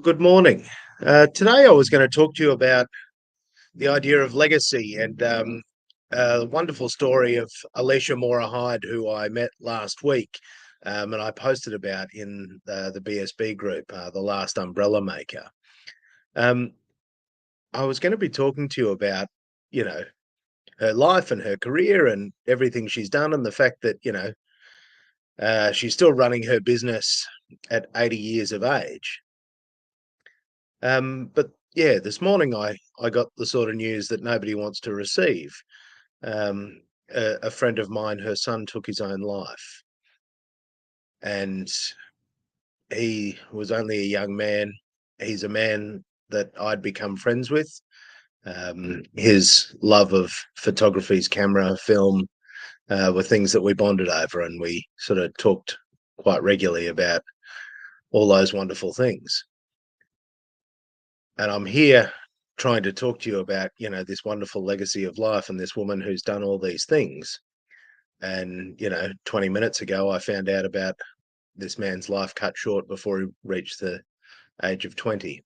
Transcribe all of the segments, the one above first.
Good morning. Today I was going to talk to you about the idea of legacy and a wonderful story of Alicia Mora Hyde, who I met last week, and I posted about in the BSB group, The Last Umbrella Maker. Um, I was going to be talking to you about, you know, her life and her career and everything she's done, and the fact that, she's still running her business at 80 years of age. But yeah, this morning I got the sort of news that nobody wants to receive. A friend of mine, her son took his own life, and he was only a young man. He's a man that I'd become friends with. His love of photography's camera, film, were things that we bonded over, and we sort of talked quite regularly about all those wonderful things. And I'm here trying to talk to you about, this wonderful legacy of life and this woman who's done all these things. And, 20 minutes ago, I found out about this man's life cut short before he reached the age of 20.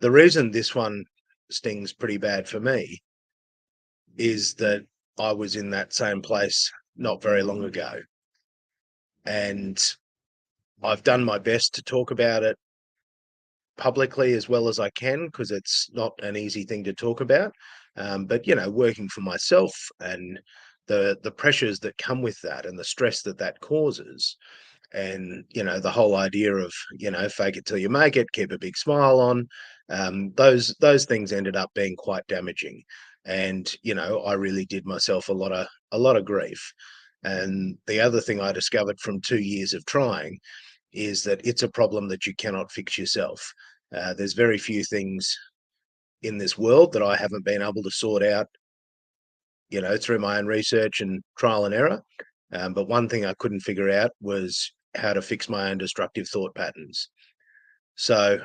The reason this one stings pretty bad for me is that I was in that same place not very long ago. And I've done my best to talk about it publicly as well as I can, because it's not an easy thing to talk about. But working for myself and the pressures that come with that and the stress that that causes, and the whole idea of fake it till you make it, keep a big smile on, those things ended up being quite damaging. And I really did myself a lot of grief. And the other thing I discovered from 2 years of trying is that it's a problem that you cannot fix yourself. There's very few things in this world that I haven't been able to sort out, through my own research and trial and error. But one thing I couldn't figure out was how to fix my own destructive thought patterns. So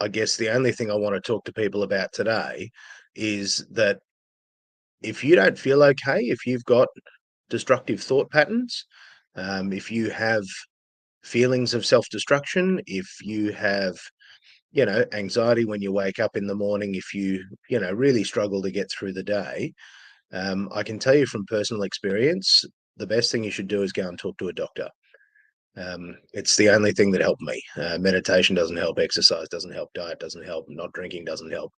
I guess the only thing I want to talk to people about today is that if you don't feel okay, if you've got destructive thought patterns, if you have feelings of self-destruction, if you have anxiety when you wake up in the morning, if you really struggle to get through the day, I can tell you from personal experience, the best thing you should do is go and talk to a doctor. It's the only thing that helped me. Meditation doesn't help, exercise doesn't help, diet doesn't help, not drinking doesn't help.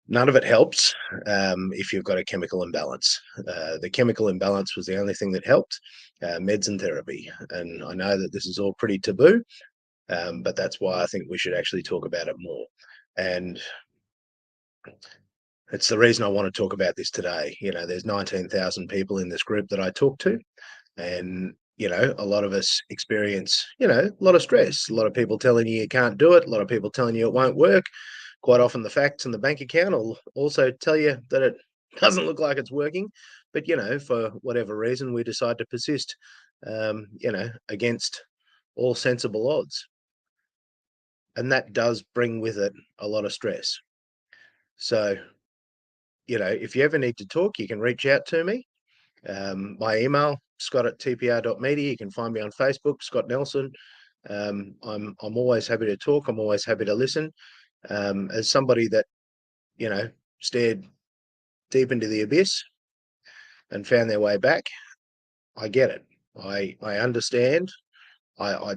None of it helps if you've got a chemical imbalance. The chemical imbalance was the only thing that helped, meds and therapy. And I know that this is all pretty taboo, but that's why I think we should actually talk about it more. And it's the reason I want to talk about this today. There's 19,000 people in this group that I talk to, and a lot of us experience a lot of stress, a lot of people telling you you can't do it, a lot of people telling you it won't work. Quite often the facts in the bank account will also tell you that it doesn't look like it's working, but for whatever reason we decide to persist, against all sensible odds, and that does bring with it a lot of stress. So if you ever need to talk, you can reach out to me. My email, scott@tpr.media. You can find me on Facebook, Scott Nelson. I'm always happy to talk. I'm always happy to listen. As somebody that you know stared deep into the abyss and found their way back, I get it. I understand. I, I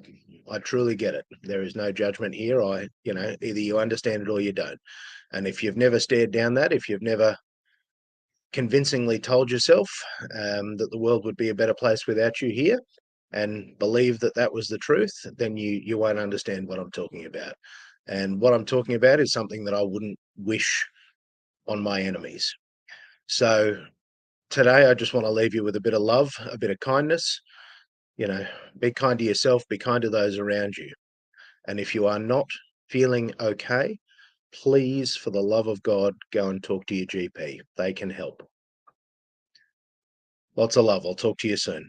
I truly get it. There is no judgment here. Either you understand it or you don't. And if you've never stared down that, if you've never convincingly told yourself that the world would be a better place without you here, and believe that that was the truth, then you won't understand what I'm talking about. And what I'm talking about is something that I wouldn't wish on my enemies. So today, I just want to leave you with a bit of love, a bit of kindness. You know, be kind to yourself, be kind to those around you. And if you are not feeling okay, please, for the love of God, go and talk to your GP. They can help. Lots of love. I'll talk to you soon.